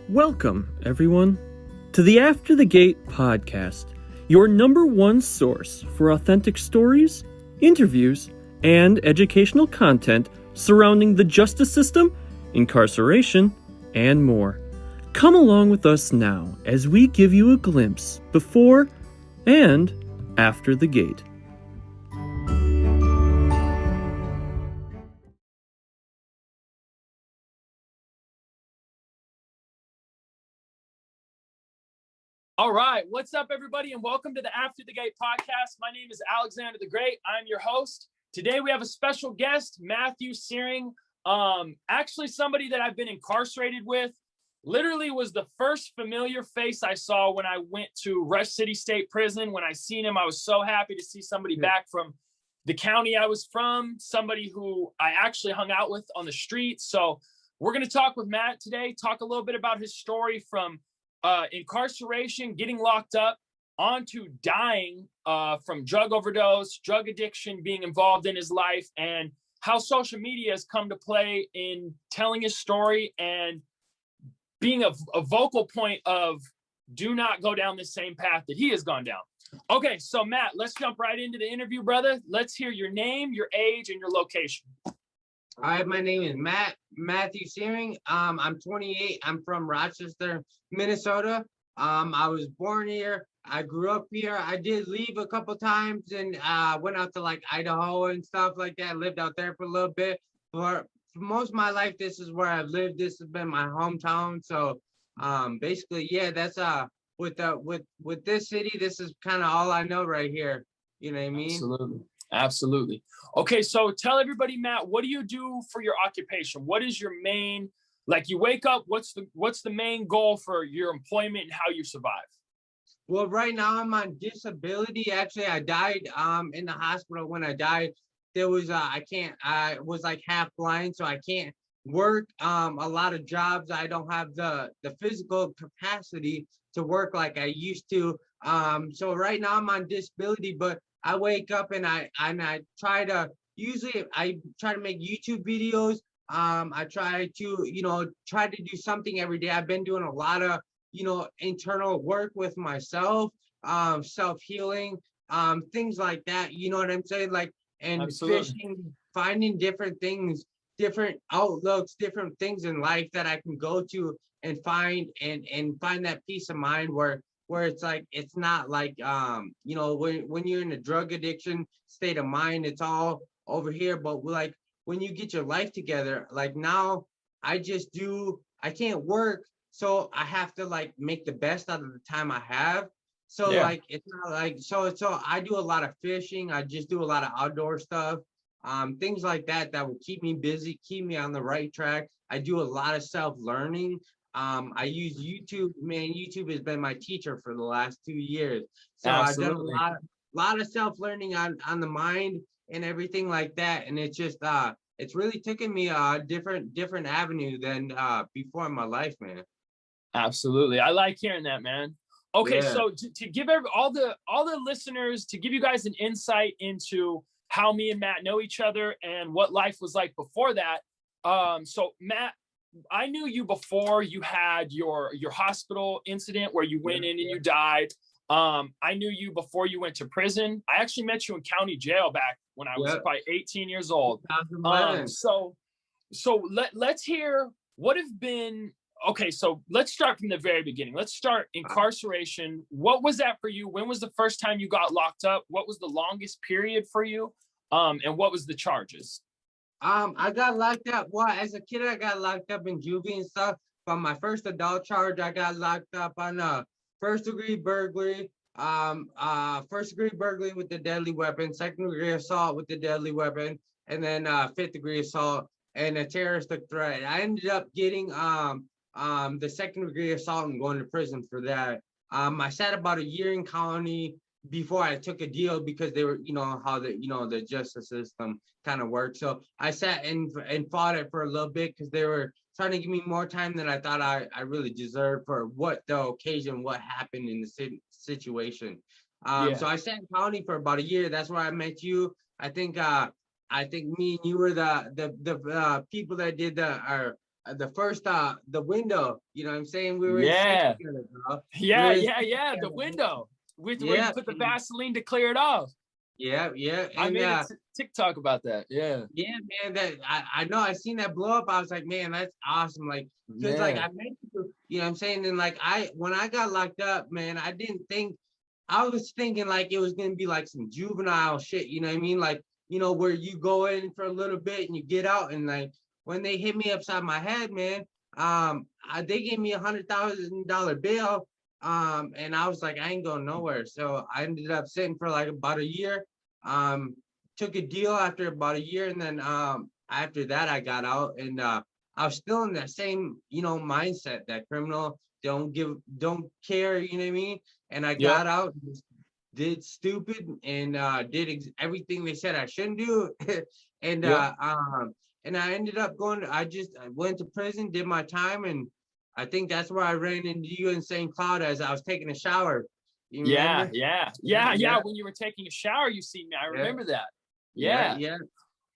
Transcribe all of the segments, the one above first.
Welcome, everyone, to the After the Gate podcast, your number one source for authentic stories, interviews, and educational content surrounding the justice system, incarceration, and more. Come along with us now as we give you a glimpse before and after the gate. All right, what's up, everybody, and welcome to the After the Gate podcast. My name is Alexander the Great. I'm your host. Today we have a special guest, Matthew Syring. Actually, somebody that I've been incarcerated with. Literally was the first familiar face I saw when I went to Rush City State Prison. When I seen him, I was so happy to see somebody back from the county I was from, somebody who I actually hung out with on the street. So we're going to talk with Matt today, talk a little bit about his story from incarceration, getting locked up, onto dying from drug overdose, drug addiction being involved in his life, and how social media has come to play in telling his story and being a vocal point of do not go down the same path that he has gone down. Okay, so Matt, let's jump right into the interview, brother. Let's hear your name, your age, and your location. All right, my name is Matthew Syring. I'm 28. I'm from Rochester, Minnesota. I was born here. I grew up here. I did leave a couple times and went out to like Idaho and stuff like that. Lived out there for a little bit. For most of my life, this is where I've lived. This has been my hometown. So basically, yeah, that's with this city, this is kind of all I know right here. You know what I mean? Absolutely. Okay, so tell everybody, Matt, what do you do for your occupation? What is your main, like you wake up, what's the main goal for your employment and how you survive? Well, right now I'm on disability. Actually, I died in the hospital. When I died, there was I was like half blind, so I can't work a lot of jobs. I don't have the physical capacity to work like I used to. So right now I'm on disability, but I wake up and I try to make YouTube videos. I try to do something every day. I've been doing a lot of internal work with myself, self-healing, things like that. You know what I'm saying? Like, and Absolutely. fishing, finding different things, different outlooks, different things in life that I can go to and find that peace of mind where it's like, it's not like, when you're in a drug addiction state of mind, it's all over here. But like when you get your life together, like now I can't work. So I have to like make the best out of the time I have. So like, it's not like, so I do a lot of fishing. I just do a lot of outdoor stuff, things like that will keep me busy, keep me on the right track. I do a lot of self-learning. I use YouTube. Man, YouTube has been my teacher for the last 2 years. So Absolutely. I've done a lot of self-learning on the mind and everything like that. And it's just it's really taken me a different avenue than before in my life, man. Absolutely. I like hearing that, man. Okay, Yeah. so to give all the listeners, to give you guys an insight into how me and Matt know each other and what life was like before that. So Matt, I knew you before you had your hospital incident where you went in and you died. I knew you before you went to prison. I actually met you in county jail back when I was probably 18 years old. So let's hear what have been. Okay, so let's start from the very beginning. Let's start incarceration. What was that for you? When was the first time you got locked up? What was the longest period for you? And what was the charges? I got locked up. Well, as a kid, I got locked up in juvie and stuff. But my first adult charge, I got locked up on first degree burglary, first degree burglary with the deadly weapon, second degree assault with the deadly weapon, and then fifth degree assault and a terroristic threat. I ended up getting the second degree assault and going to prison for that. I sat about a year in county before I took a deal because they were, how the justice system kind of works. So I sat and fought it for a little bit because they were trying to give me more time than I thought I really deserved for what the occasion, what happened in the situation. So I sat in county for about a year. That's where I met you. I think me and you were the people that did the window, you know what I'm saying? We were in Yeah. sixth grade, bro. We were Yeah, in yeah, sixth yeah. The grade. window with where you Yeah, put the Vaseline to clear it off. yeah, yeah. I And made a TikTok about that. Yeah. yeah, man, that I know I seen that blow up. I was like, man, that's awesome. Like, cause like Yeah. I met people, you know what I'm saying? And like when I got locked up, man, I didn't think I was thinking like it was gonna be like some juvenile shit, you know what I mean? Like, you know, where you go in for a little bit and you get out, and like when they hit me upside my head, man, they gave me $100,000 bail. And I was like, I ain't going nowhere. So I ended up sitting for like about a year. Um, took a deal after about a year, and then after that I got out, and I was still in that same, you know, mindset, that criminal don't care, you know what I mean? And I Yep. got out, did stupid, and did everything they said I shouldn't do. and Yep. and I ended up I went to prison, did my time, and I think that's where I ran into you in St. Cloud as I was taking a shower. You Yeah, remember? yeah, Yeah, yeah, yeah. yeah, When you were taking a shower, you seen me. I yeah, remember that. yeah, Yeah. yeah.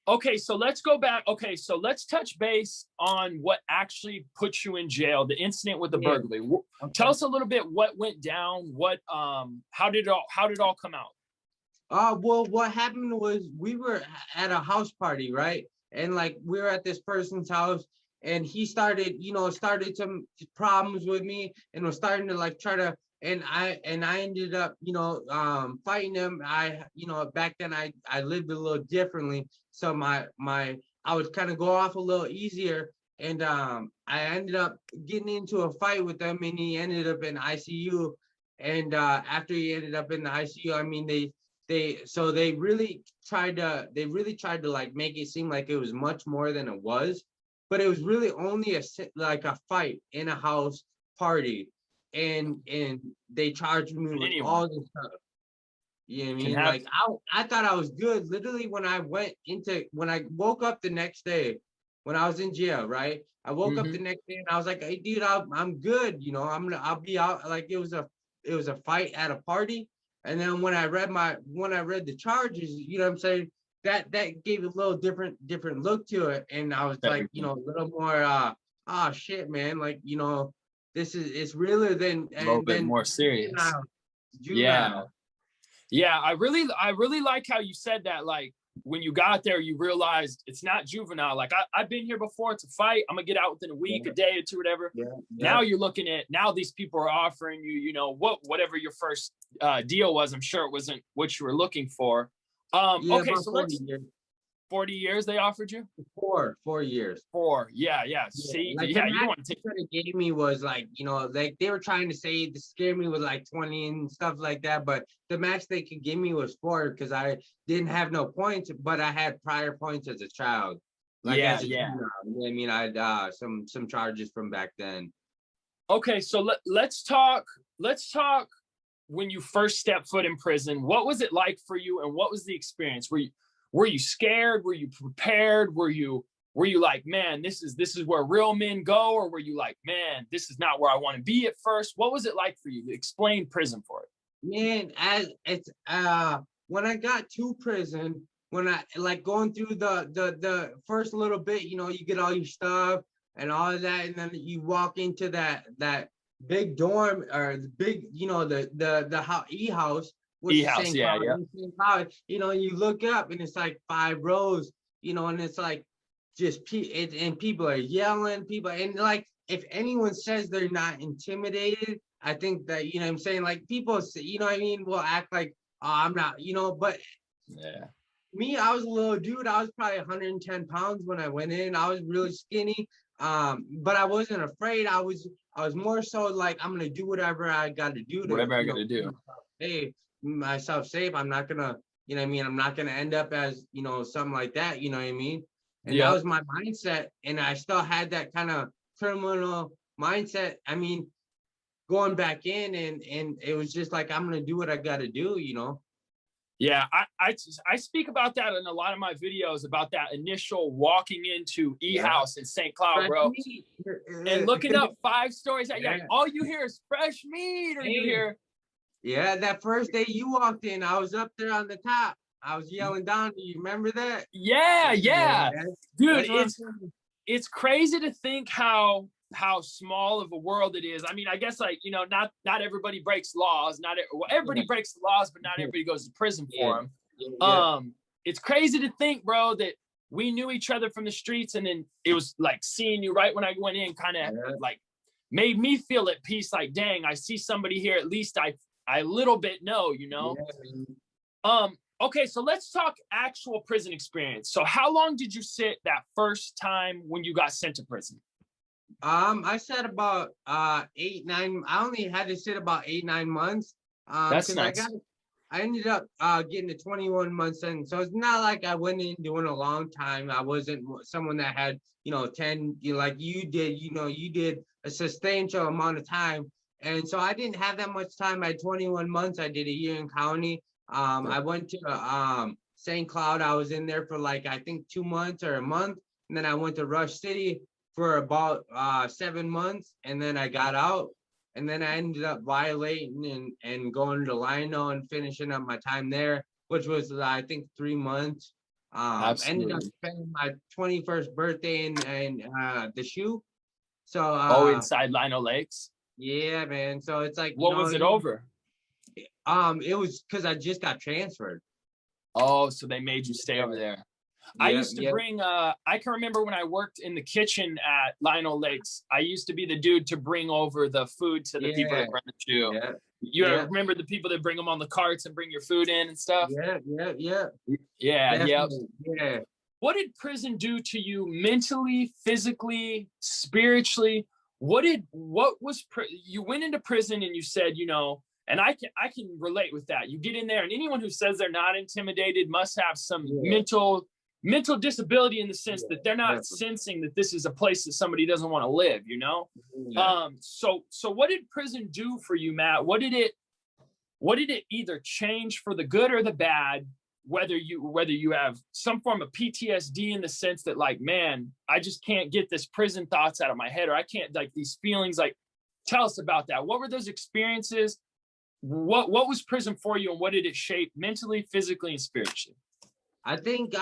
Okay, so let's go back. Okay, so let's touch base on what actually put you in jail, the incident with the Yeah. burglary. Tell Okay. us a little bit what went down, how did it all come out? Well, what happened was we were at a house party, right? And like we were at this person's house, and he started some problems with me, and was starting to like try to, and I ended up, fighting him. Back then I lived a little differently, so I would kind of go off a little easier, and I ended up getting into a fight with him, and he ended up in ICU. And after he ended up in the ICU, I mean, they really tried to like make it seem like it was much more than it was, but it was really only like a fight in a house party, and they charged me with Anyone all this stuff. You know what I can mean? have. Like I thought I was good. Literally, when I woke up the next day, when I was in jail, right? I woke up the Mhm. next day and I was like, "Hey, dude, I'm good. You know, I'll be out." Like it was a fight at a party. And then when I read the charges, you know what I'm saying? That gave a little different look to it. And I was like, you Everything know, a little more oh shit, man. Like, you know, it's realer than a little and bit then more serious. juvenile. Yeah. Juvenile. Yeah, I really like how you said that. Like when you got there, you realized it's not juvenile. Like I've been here before. It's a fight. I'm gonna get out within a week, a day or two, whatever. Yeah, yeah, Now you're looking at, now these people are offering you, whatever your first deal was. I'm sure it wasn't what you were looking for. yeah. Okay, About so 40 let's years, 40 years they offered you. 4 years. Four. Yeah, yeah. Yeah, See, like the yeah, you don't max want to they take. could have gave me was like, you know, like they were trying to say to scare me with like 20 and stuff like that, but the max they could give me was 4 because I didn't have no points, but I had prior points as a child, like Yeah, as a yeah. juvenile. You know what I mean? I had some charges from back then. Okay, so let's talk. Let's talk when you first stepped foot in prison. What was it like for you, and what was the experience? Were you scared? Were you prepared? Were you like, man, this is where real men go, or were you like, man, this is not where I want to be at first? What was it like for you? Explain prison for it. Man, as it's when I got to prison, when I like going through the first little bit, you know, you get all your stuff and all of that, and then you walk into that big dorm or the big, you know, the house, which is E-house, St. yeah, Cloud, yeah. St. Cloud, you know, and you look up and it's like 5 rows, you know, and it's like and people are yelling, people, and like if anyone says they're not intimidated, I think that, you know what I'm saying, like people say, you know what I mean, will act like, oh, I'm not, you know, but Yeah. me, I was a little dude. I was probably 110 pounds when I went in. I was really skinny. But I wasn't afraid. I was more so like, I'm gonna do whatever I gotta do to, Whatever I you got know, to keep do. myself safe. I'm not gonna, you know what I mean? I'm not gonna end up as, you know, something like that, you know what I mean? And that Yep. was my mindset. And I still had that kind of criminal mindset. I mean, going back in, and it was just like, I'm gonna do what I gotta do, you know. Yeah, I speak about that in a lot of my videos, about that initial walking into Yeah. E-house in St. Cloud, Fresh bro, meat. and looking up 5 stories. Yeah, Yeah. all you hear is fresh meat, or you Hey, hear, yeah, that first day you walked in, I was up there on the top. I was yelling down. Do you remember that? yeah, Yeah, yeah, that's dude, that's what I'm saying. it's crazy to think how small of a world it is. I mean, I guess like, you know, not everybody breaks laws. Well, everybody breaks the laws, but not everybody goes to prison for them. It's crazy to think, bro, that we knew each other from the streets, and then it was like seeing you right when I went in kind of like made me feel at peace. Like, dang, I see somebody here. At least I little bit know, you know? Okay, so let's talk actual prison experience. So how long did you sit that first time when you got sent to prison? I sat about 8, 9. I only had to sit about 8, 9 months. That's because nuts. I ended up getting a 21 month sentence. So it's not like I went in doing a long time. I wasn't someone that had, you know, 10, you know, like you did, you know, you did a substantial amount of time. And so I didn't have that much time. I had 21 months. I did a year in county. I went to St. Cloud. I was in there for like, I think 2 months or a month. And then I went to Rush City for about 7 months. And then I got out. And then I ended up violating and going to Lino and finishing up my time there, which was, I think, 3 months. Ended up spending my 21st birthday in the shoe. So inside Lino Lakes? Yeah, man. So it's like, what was it over? It was because I just got transferred. Oh, so they made you stay over there. I used to bring I can remember when I worked in the kitchen at Lino Lakes, I used to be the dude to bring over the food to the people that run the shoe. You remember the people that bring them on the carts and bring your food in and stuff? Yeah. What did prison do to you mentally, physically, spiritually? You went into prison and you said, you know, and I can relate with that. You get in there, and anyone who says they're not intimidated must have some mental disability, in the sense that they're not sensing that this is a place that somebody doesn't want to live, you know? So what did prison do for you, Matt? What did it either change for the good or the bad, whether you have some form of PTSD, in the sense that, like, man, I just can't get this prison thoughts out of my head, or I can't, like, these feelings, like, tell us about that. What were those experiences? What was prison for you, and what did it shape mentally, physically, and spiritually? I think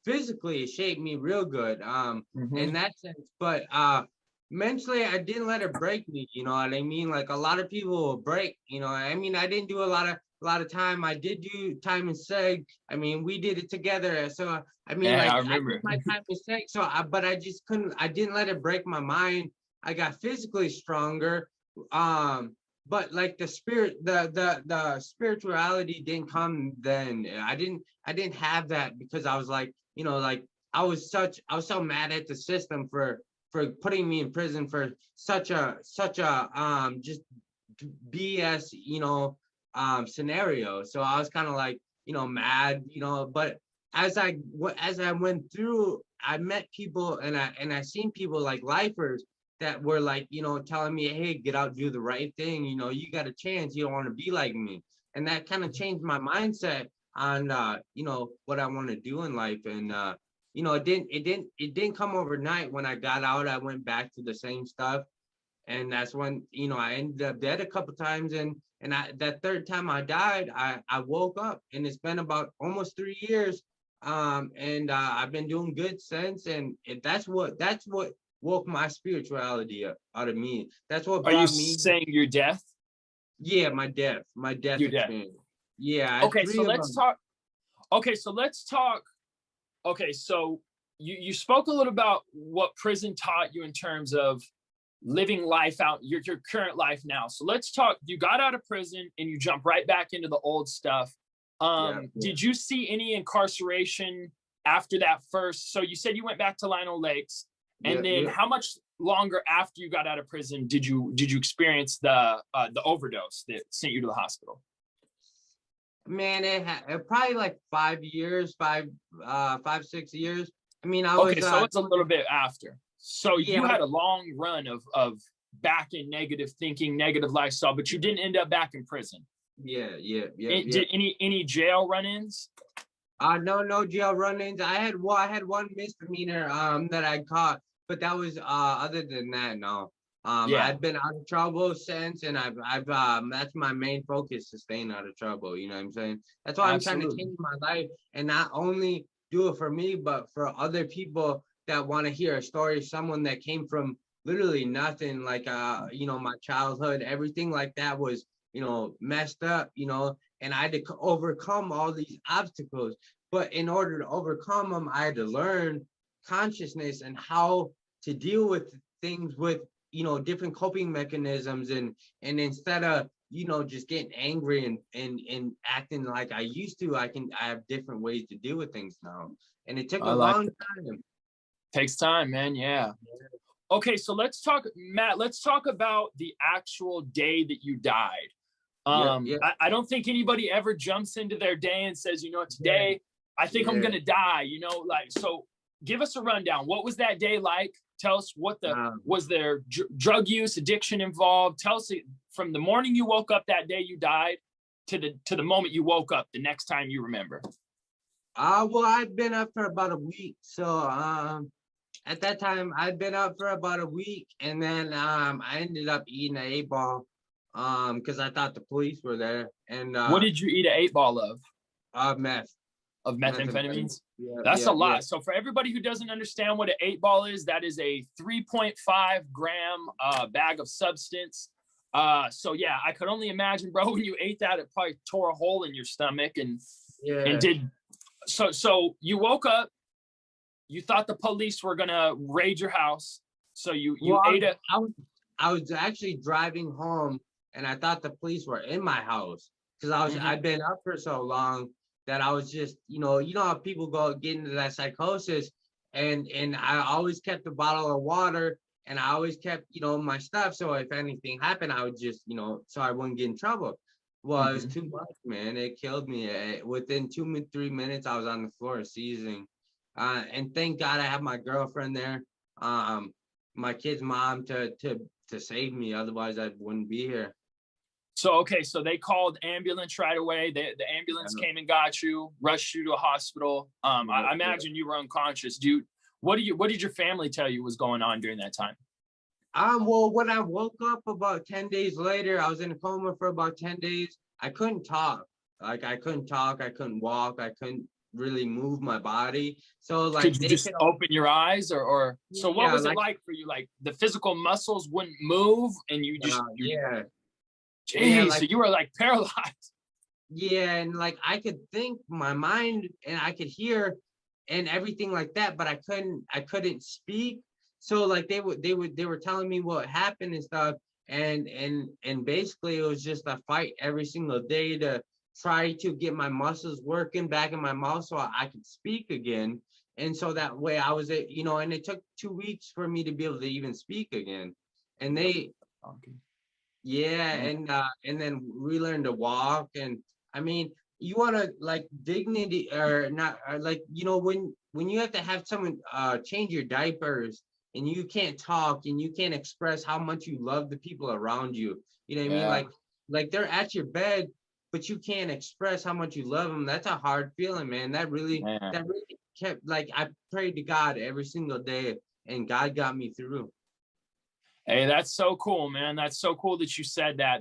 physically it shaped me real good in that sense, but mentally I didn't let it break me, you know what I mean? Like, a lot of people will break, you know. I mean, I didn't do a lot of time. I did do time in seg. I mean, we did it together. So I mean, I remember my time in seg. So but I just I didn't let it break my mind. I got physically stronger. But like the spirituality didn't come then. I didn't have that, because I was like, you know, like I was so mad at the system for putting me in prison for such a just BS, you know, scenario. So I was kind of like, you know, mad, you know. But as I went through, I met people, and I seen people like lifers that were like, you know, telling me, hey, get out, do the right thing. You know, you got a chance. You don't want to be like me. And that kind of changed my mindset on, you know, what I want to do in life. And, you know, it didn't come overnight. When I got out, I went back to the same stuff. And that's when, you know, I ended up dead a couple times. And that third time I died, I woke up, and it's been about almost 3 years. And I've been doing good since. And that's what woke my spirituality out of me. That's what brought me. Are you saying your death? Yeah, my death Your death. Yeah. Okay, so let's talk. Okay, so you spoke a little about what prison taught you in terms of living life out, your current life now. So let's talk. You got out of prison and you jump right back into the old stuff. Did you see any incarceration after that first? So you said you went back to Lino Lakes. And then how much longer after you got out of prison did you experience the overdose that sent you to the hospital? Man, it probably like 5 years, 6 years. I mean, I was so it's a little bit after. So you had a long run of back in negative thinking, negative lifestyle, but you didn't end up back in prison. Did any jail run-ins? No jail run-ins. I had one misdemeanor that I caught, but that was other than that, no. I've been out of trouble since, and I've that's my main focus, to staying out of trouble. You know what I'm saying? That's why I'm trying to change my life, and not only do it for me, but for other people that want to hear a story of someone that came from literally nothing, like my childhood, everything like that was, messed up, and I had to overcome all these obstacles. But in order to overcome them, I had to learn consciousness and how to deal with things with, different coping mechanisms. And instead of, just getting angry and acting like I used to, I have different ways to deal with things now. And it took a long time. Takes time, man. Yeah. Okay, so let's talk, Matt, let's talk about the actual day that you died. I don't think anybody ever jumps into their day and says, today I think I'm gonna die, so give us a rundown. What was that day like? Tell us was there drug use, addiction involved? Tell us from the morning you woke up that day you died to the moment you woke up the next time you remember. Well, I'd been up for about a week. So at that time I'd been up for about a week, and then I ended up eating an 8-ball because I thought the police were there. And what did you eat an 8-ball of? Meth. Of methamphetamines? Yeah, that's a lot. Yeah. So for everybody who doesn't understand what an 8-ball is, that is a 3.5 gram bag of substance. So yeah, I could only imagine, bro, when you ate that, it probably tore a hole in your stomach and did. So you woke up, you thought the police were gonna raid your house. So you ate it. I was actually driving home, and I thought the police were in my house because I'd been up for so long that I was just, how people get into that psychosis, and I always kept a bottle of water, and I always kept, my stuff. So if anything happened, I would just, so I wouldn't get in trouble. Well, it was too much, man. It killed me. Within 2-3 minutes, I was on the floor seizing. And thank God I have my girlfriend there, my kid's mom to save me. Otherwise, I wouldn't be here. So, okay, so they called ambulance right away. The ambulance came and got you, rushed you to a hospital. I imagine you were unconscious. Dude, what did your family tell you was going on during that time? Well, when I woke up about 10 days later, I was in a coma for about 10 days. I couldn't talk. Like, I couldn't talk. I couldn't walk. I couldn't really move my body. So, like, could you just open your eyes or so what was it like for you? Like, the physical muscles wouldn't move and you just Jeez, so you were like paralyzed. Yeah, and like I could think my mind and I could hear and everything like that, but I couldn't speak. So like they were telling me what happened and stuff, and basically it was just a fight every single day to try to get my muscles working back in my mouth so I could speak again. And so that way I was, and it took 2 weeks for me to be able to even speak again. And they and then relearn to walk. And I mean, you want to like dignity or not, or like, when you have to have someone change your diapers and you can't talk and you can't express how much you love the people around you, you know what I mean? Like they're at your bed, but you can't express how much you love them. That's a hard feeling, man. That really kept, like, I prayed to God every single day and God got me through. Hey, that's so cool, man. That's so cool that you said that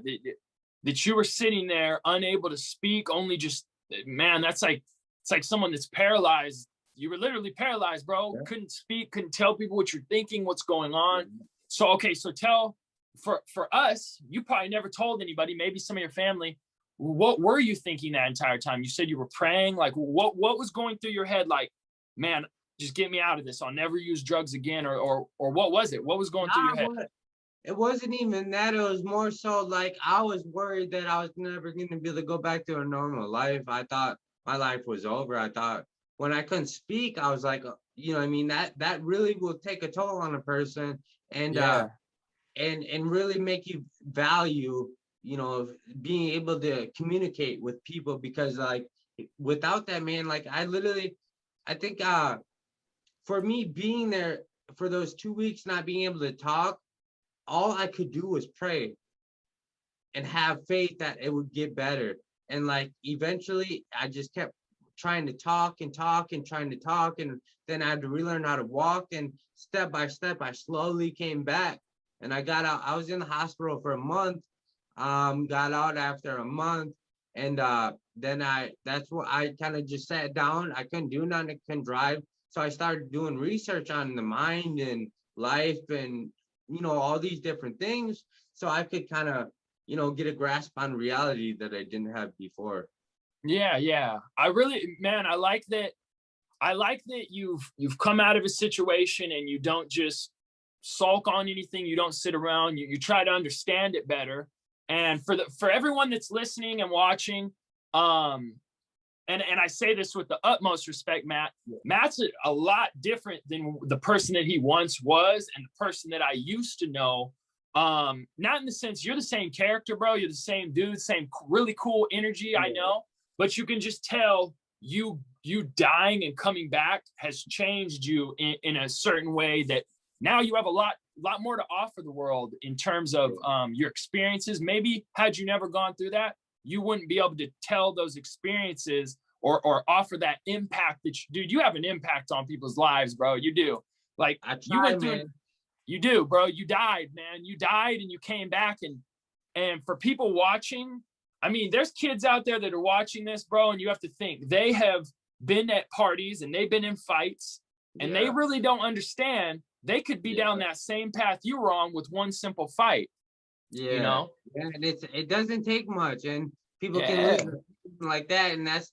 you were sitting there unable to speak, only just, man, it's like someone that's paralyzed. You were literally paralyzed, bro. Yeah. Couldn't speak, couldn't tell people what you're thinking, what's going on. So, okay, so tell, for us, you probably never told anybody, maybe some of your family, what were you thinking that entire time? You said you were praying. Like, what was going through your head? Like, man, just get me out of this. I'll never use drugs again. Or what was it? What was going through your head? It wasn't even that. It was more so like I was worried that I was never going to be able to go back to a normal life. I thought my life was over. I thought when I couldn't speak, I was like, you know what I mean? That really will take a toll on a person and really make you value, being able to communicate with people, because like without that, man, like I think for me being there for those 2 weeks, not being able to talk, all I could do was pray and have faith that it would get better. And like eventually I just kept trying to talk and trying to talk, and then I had to relearn how to walk, and step by step I slowly came back and I got out. I was in the hospital for a month, got out after a month, and then that's what I kind of just sat down. I couldn't do nothing, I couldn't drive. So I started doing research on the mind and life and, all these different things. So I could kind of, get a grasp on reality that I didn't have before. Yeah. I really, man, I like that. I like that you've come out of a situation and you don't just sulk on anything. You don't sit around. You try to understand it better. And for everyone that's listening and watching, and I say this with the utmost respect, Matt. Matt's a lot different than the person that he once was and the person that I used to know. Not in the sense you're the same character, bro. You're the same dude, same really cool energy, I know. But you can just tell you dying and coming back has changed you in a certain way that now you have a lot more to offer the world in terms of your experiences. Maybe had you never gone through that, you wouldn't be able to tell those experiences or offer that impact that dude, you have an impact on people's lives, bro. You do. Like you went through, you do, bro. You died, man. You died and you came back. And for people watching, I mean, there's kids out there that are watching this, bro, and you have to think they have been at parties and they've been in fights and they really don't understand they could be down that same path you were on with one simple fight. Yeah, and it doesn't take much, and people can lose like that, and that's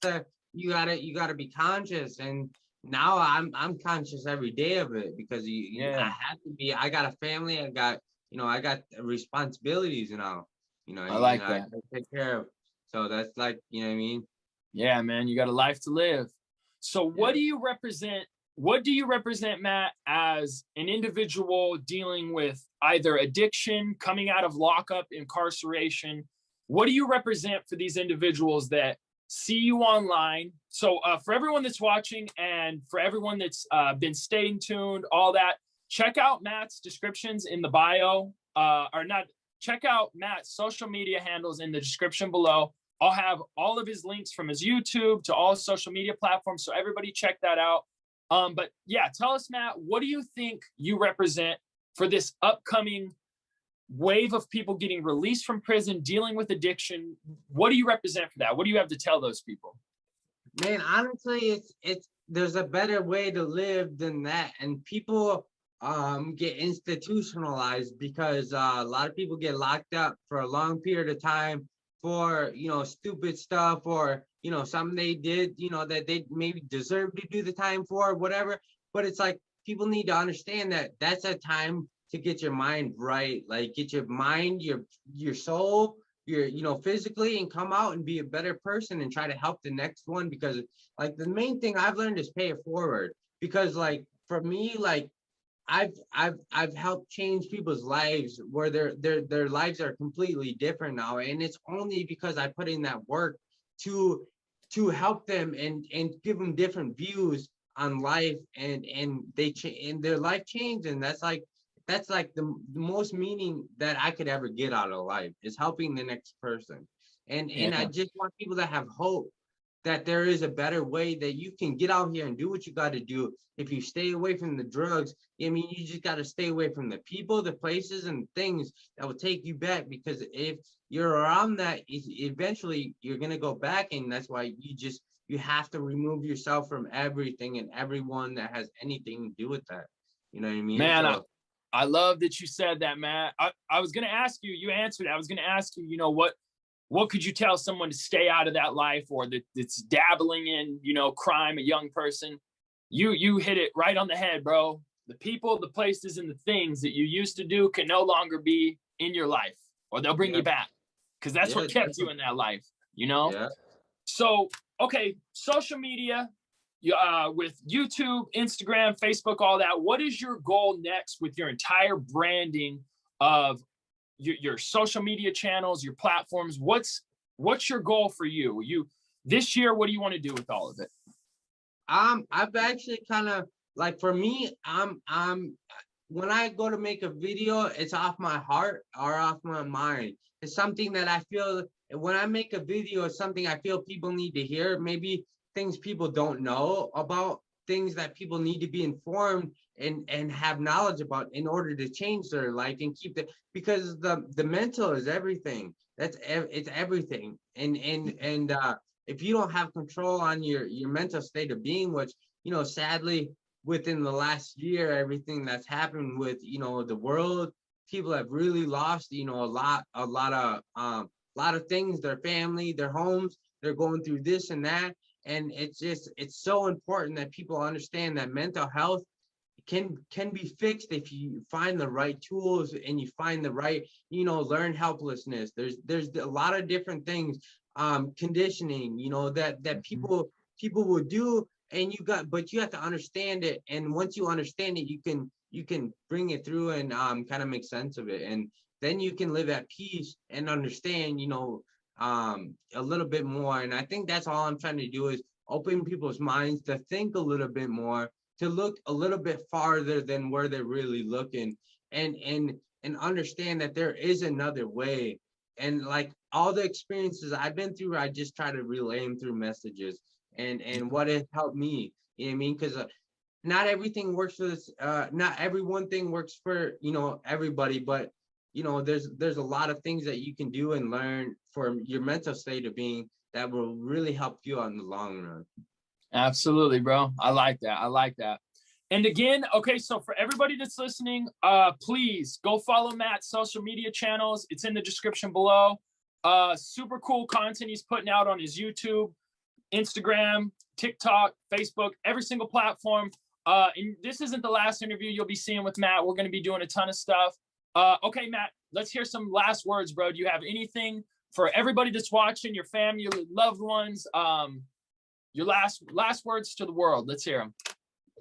you gotta be conscious. And now I'm conscious every day of it because I have to be. I got a family. I got responsibilities now. I like that. I gotta take care of. So that's like, what I mean? Yeah, man, you got a life to live. So what do you represent? What do you represent, Matt, as an individual dealing with either addiction, coming out of lockup, incarceration? What do you represent for these individuals that see you online? So for everyone that's watching and for everyone that's been staying tuned, all that, check out Matt's descriptions in the bio, check out Matt's social media handles in the description below. I'll have all of his links from his YouTube to all his social media platforms. So everybody check that out. But yeah, tell us, Matt, what do you think you represent for this upcoming wave of people getting released from prison, dealing with addiction? What do you represent for that? What do you have to tell those people? Man, honestly, there's a better way to live than that. And people get institutionalized because a lot of people get locked up for a long period of time for, stupid stuff or, something they did, that they maybe deserve to do the time for, whatever. But it's like, people need to understand that that's a time to get your mind right, like get your mind, your soul, your, physically, and come out and be a better person and try to help the next one. Because like the main thing I've learned is pay it forward. Because like for me, like I've helped change people's lives where their lives are completely different now, and it's only because I put in that work to help them and give them different views on life, and their life changed. And that's like the most meaning that I could ever get out of life is helping the next person. And I just want people to have hope that there is a better way, that you can get out here and do what you got to do. If you stay away from the drugs, I mean, you just got to stay away from the people, the places, and things that will take you back. Because if you're around that, eventually you're going to go back. And that's why you have to remove yourself from everything and everyone that has anything to do with that. You know what I mean? Man, I love that you said that, Matt. I was going to ask you, you answered it. I was going to ask you, what could you tell someone to stay out of that life, or that's dabbling in, crime, a young person? You hit it right on the head, bro. The people, the places, and the things that you used to do can no longer be in your life, or they'll bring you back, because that's what kept you in that life, Yeah. So, okay, social media, with YouTube, Instagram, Facebook, all that. What is your goal next with your entire branding of your social media channels, your platforms? What's your goal for you this year? What do you want to do with all of it? I've actually kind of, like, for me, I'm when I go to make a video, it's off my heart or off my mind. It's something that I feel, when I make a video, it's something I feel people need to hear. Maybe things people don't know about, things that people need to be informed and have knowledge about in order to change their life and keep it, because the mental is everything. It's everything. And if you don't have control on your mental state of being, which, sadly, within the last year, everything that's happened with, the world, people have really lost, a lot of things, their family, their homes, they're going through this and that. And it's so important that people understand that mental health can be fixed if you find the right tools and you find the right, learn helplessness. There's a lot of different things, conditioning, that people will do, and but you have to understand it. And once you understand it, you can bring it through and kind of make sense of it. And then you can live at peace and understand, a little bit more. And I think that's all I'm trying to do, is open people's minds to think a little bit more, to look a little bit farther than where they're really looking, and understand that there is another way. And like all the experiences I've been through, I just try to relay them through messages, and what has helped me. You know what I mean? Because not everything works for this. Not every one thing works for everybody, but there's a lot of things that you can do and learn for your mental state of being that will really help you out in the long run. Absolutely, bro. I like that. I like that. And again, okay, so for everybody that's listening, please go follow Matt's social media channels. It's in the description below. Super cool content he's putting out on his YouTube, Instagram, TikTok, Facebook, every single platform. And this isn't the last interview you'll be seeing with Matt. We're going to be doing a ton of stuff. Okay, Matt, let's hear some last words, bro. Do you have anything for everybody that's watching, your family, your loved ones, your last words to the world? Let's hear them.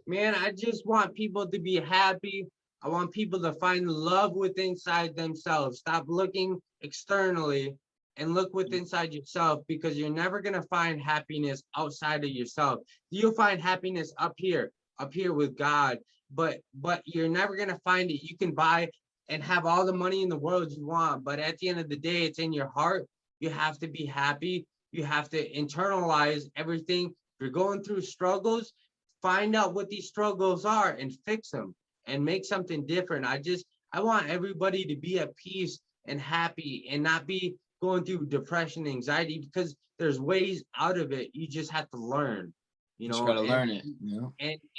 Man, I just want people to be happy. I want people to find love within inside themselves. Stop looking externally and look within inside yourself, because you're never going to find happiness outside of yourself. You'll find happiness up here with God, but you're never going to find it. You can buy and have all the money in the world you want, but at the end of the day, it's in your heart. You have to be happy. You have to internalize everything. If you're going through struggles, find out what these struggles are and fix them and make something different. I want everybody to be at peace and happy and not be going through depression, anxiety, because there's ways out of it. You just have to learn, You gotta learn it.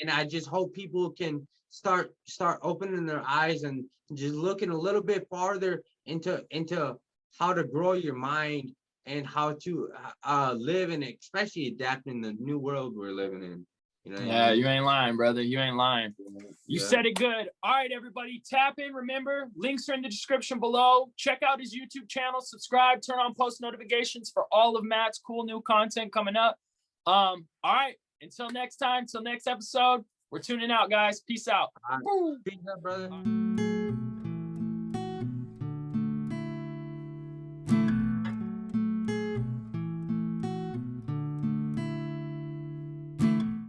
And I just hope people can start opening their eyes and just looking a little bit farther into how to grow your mind and how to live, and especially adapt in the new world we're living in. Yeah, you ain't lying, brother. You ain't lying. You Yeah. said it good. All right, everybody, tap in. Remember, links are in the description below. Check out his YouTube channel, subscribe, turn on post notifications for all of Matt's cool new content coming up. All right, until next time, till next episode, we're tuning out, guys. Peace out. Peace out, brother.